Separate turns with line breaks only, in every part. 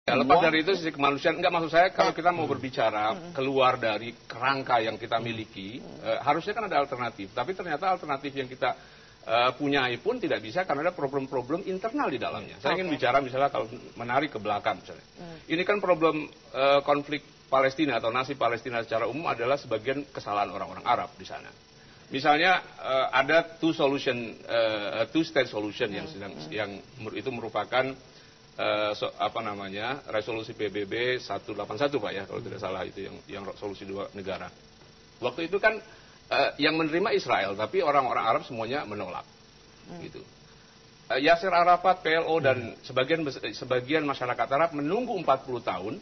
Ya, lepas dari itu sisi kemanusiaan, enggak, maksud saya kalau kita mau berbicara keluar dari kerangka yang kita miliki, harusnya kan ada alternatif. Tapi ternyata alternatif yang kita punyai pun tidak bisa karena ada problem-problem internal di dalamnya. Saya ingin bicara misalnya kalau menarik ke belakang misalnya. Ini kan problem konflik Palestina atau nasib Palestina secara umum adalah sebagian kesalahan orang-orang Arab di sana. Misalnya ada two state solution yang itu merupakan resolusi PBB 181 Pak ya, kalau tidak salah itu yang solusi dua negara. Waktu itu kan yang menerima Israel, tapi orang-orang Arab semuanya menolak. Gitu. Yasser Arafat, PLO dan sebagian masyarakat Arab menunggu 40 tahun,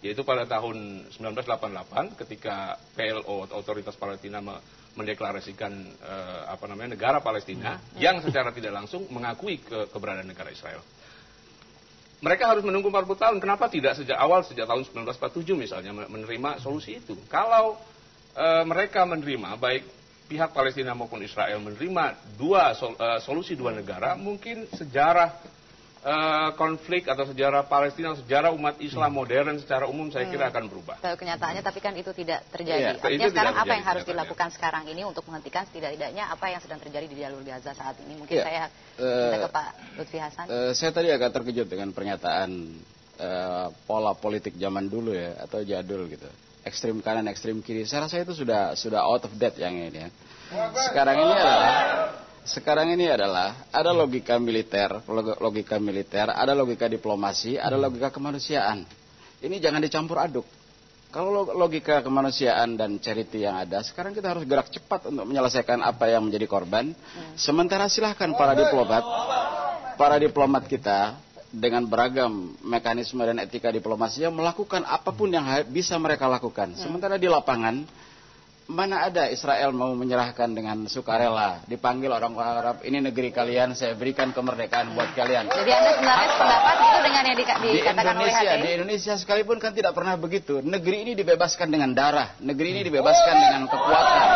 yaitu pada tahun 1988 ketika PLO atau Otoritas Palestina mendeklarasikan negara Palestina yang secara tidak langsung mengakui keberadaan negara Israel. Mereka harus menunggu 40 tahun. Kenapa tidak sejak awal, sejak tahun 1947 misalnya, menerima solusi itu? Kalau mereka menerima, baik pihak Palestina maupun Israel menerima solusi dua negara, mungkin sejarah konflik atau sejarah Palestina, sejarah umat Islam modern secara umum saya kira akan berubah.
Kenyataannya tapi kan itu tidak terjadi. Artinya sekarang apa yang harus dilakukan sekarang ini untuk menghentikan setidaknya apa yang sedang terjadi di jalur Gaza saat ini? Mungkin saya minta ke Pak Lutfi Hasan.
Saya tadi agak terkejut dengan pernyataan pola politik zaman dulu ya, atau jadul gitu. Ekstrim kanan, ekstrim kiri. Saya rasa itu sudah out of date yang ini ya. Sekarang ini adalah ada logika militer, ada logika diplomasi, ada logika kemanusiaan. Ini jangan dicampur aduk. Kalau logika kemanusiaan dan charity yang ada, sekarang kita harus gerak cepat untuk menyelesaikan apa yang menjadi korban. Sementara silahkan para diplomat kita dengan beragam mekanisme dan etika diplomasi yang melakukan apapun yang bisa mereka lakukan. Sementara di lapangan, mana ada Israel mau menyerahkan dengan sukarela, dipanggil orang Arab, ini negeri kalian, saya berikan kemerdekaan buat kalian.
Jadi Anda sebenarnya sependapat itu dengan yang dikatakan oleh HTI?
Di Indonesia sekalipun kan tidak pernah begitu. Negeri ini dibebaskan dengan darah, negeri ini dibebaskan dengan kekuatan.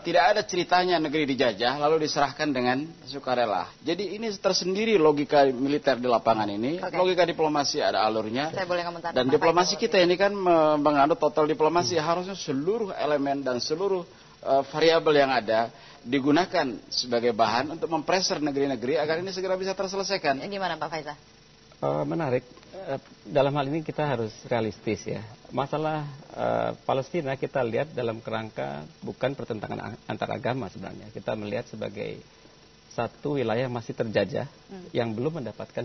Tidak ada ceritanya negeri dijajah lalu diserahkan dengan sukarela. Jadi ini tersendiri logika militer di lapangan ini. Logika diplomasi ada alurnya.
Saya boleh komentar.
Dan diplomasi kita ini kan menganut total diplomasi. Harusnya seluruh elemen dan seluruh variabel yang ada digunakan sebagai bahan untuk mempreser negeri-negeri agar ini segera bisa terselesaikan.
Gimana Pak Faisal?
Menarik. Dalam hal ini kita harus realistis ya. Masalah Palestina kita lihat dalam kerangka bukan pertentangan antar agama sebenarnya. Kita melihat sebagai satu wilayah masih terjajah yang belum mendapatkan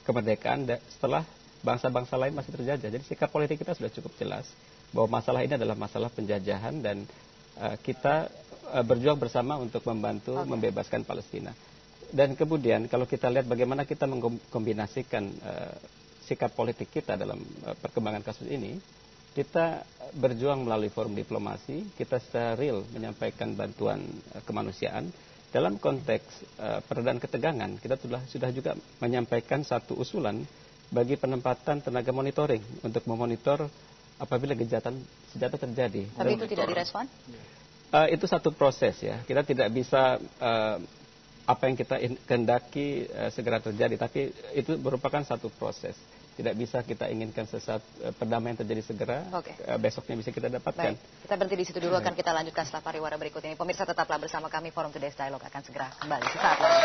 kemerdekaan setelah bangsa-bangsa lain masih terjajah. Jadi sikap politik kita sudah cukup jelas bahwa masalah ini adalah masalah penjajahan dan kita berjuang bersama untuk membantu membebaskan Palestina. Dan kemudian kalau kita lihat bagaimana kita mengkombinasikan sikap politik kita dalam perkembangan kasus ini, kita berjuang melalui forum diplomasi, kita secara real menyampaikan bantuan kemanusiaan. Dalam konteks peredam ketegangan, kita sudah juga menyampaikan satu usulan bagi penempatan tenaga monitoring untuk memonitor apabila gencatan senjata terjadi.
Tapi itu tidak direspon?
Itu satu proses ya. Kita tidak bisa apa yang kita kehendaki segera terjadi, tapi itu merupakan satu proses. Tidak bisa kita inginkan perdamaian terjadi segera, besoknya bisa kita dapatkan.
Baik, kita berhenti di situ dulu, akan kita lanjutkan setelah pariwara berikut ini. Pemirsa tetaplah bersama kami, Forum Today's Dialogue akan segera kembali sesaat lagi.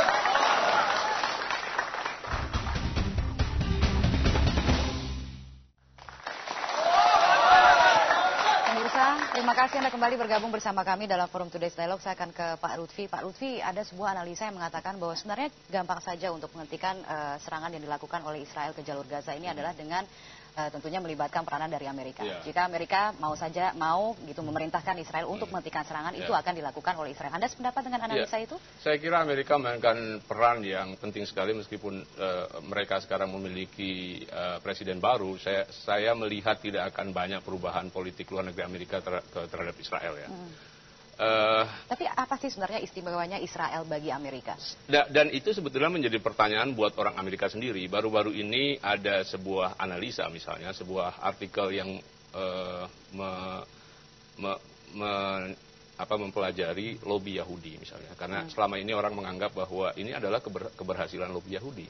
Terima kasih Anda kembali bergabung bersama kami dalam Forum Today's Dialogue. Saya akan ke Pak Lutfi. Pak Lutfi, ada sebuah analisa yang mengatakan bahwa sebenarnya gampang saja untuk menghentikan serangan yang dilakukan oleh Israel ke jalur Gaza ini adalah dengan tentunya melibatkan peranan dari Amerika. Jika Amerika mau memerintahkan Israel untuk menghentikan serangan, itu akan dilakukan oleh Israel. Anda sependapat dengan analisa itu?
Saya kira Amerika memainkan peran yang penting sekali meskipun mereka sekarang memiliki presiden baru. Saya melihat tidak akan banyak perubahan politik luar negeri Amerika terhadap Israel ya.
Tapi apa sih sebenarnya istimewanya Israel bagi Amerika?
Dan itu sebetulnya menjadi pertanyaan buat orang Amerika sendiri. Baru-baru ini ada sebuah analisa misalnya, sebuah artikel yang mempelajari lobby Yahudi misalnya. Karena selama ini orang menganggap bahwa ini adalah keberhasilan lobby Yahudi.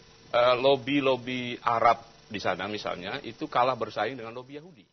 Lobby-lobby Arab di sana misalnya itu kalah bersaing dengan lobi Yahudi.